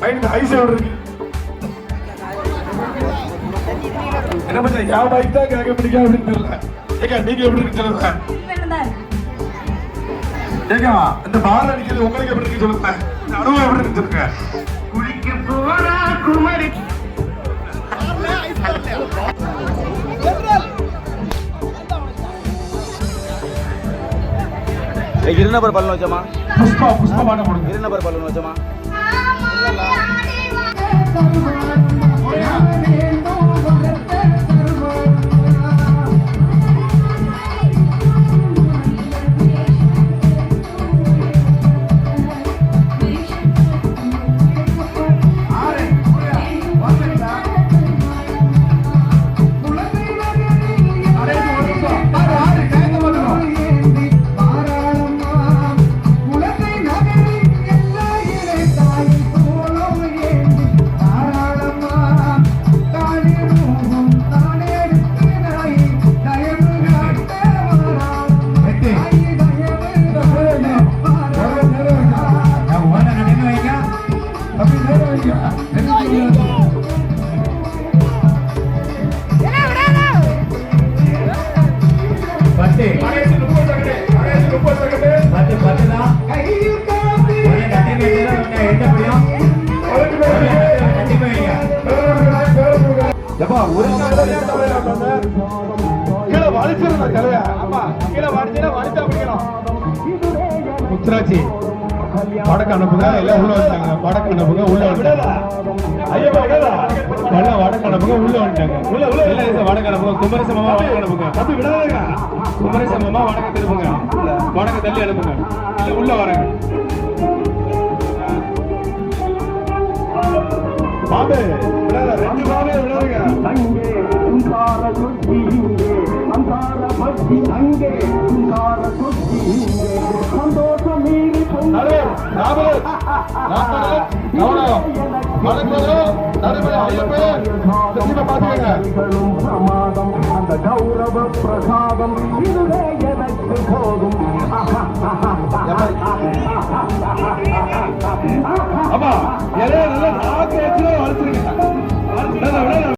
Mind ice எவ்வளவு இருக்கு? என்ன பண்ண யா பைக் தான் கேட்க பிடிக்காம அப்படின்னு தெரியல. ஏக்கா நீங்க எப்படி இருக்கு சொல்லுங்க. ஏக்கா இந்த பால் அடிக்கிறது உங்களுக்கு எப்படி இருக்கு சொல்லுங்க. அனுபவம் எப்படி இருக்கு சொல்லுங்க. குளிக்க போறா குமரி गिरना पर पलनो जमा पुष्पा पुष्पा माना पड़ेगा गिरना पर पलनो जमा முத்துராட்சி வடக்கு அனுப்புங்க எல்லாம் உள்ள வந்துட்டாங்க. வடக்கு அனுப்புங்க உள்ள வந்துட்டாங்க. எல்லாம் வடக்கு அனுப்புங்க உள்ள வந்துட்டாங்க. எல்லாம் வடக்கு அனுப்புங்க. குமரசமமா வடக்கு அனுப்புங்க. அப்படி விடாதீங்க. குமரசமமா வடக்கு திருப்புங்க. வடக்கு தள்ளி அனுப்புங்க. உள்ள வரங்க. பாபு விடாத. ரெண்டு பாபு விடாதுங்க. அங்கே உங்கார குட்டி இங்கே அங்கார பட்டி அங்கே உங்கார குட்டி இங்கே சந்தோஷம் மீறி பொங்கலே ராபு ராபு கவனம் வணக்கங்களோ நடுவே ஐயப்பே திரும்ப பாத்துங்க பிரமாதம் அந்த கௌரவ பிரசாதம் இதுவே எனக்கு போதும் அப்பா எல்லாம் நல்லா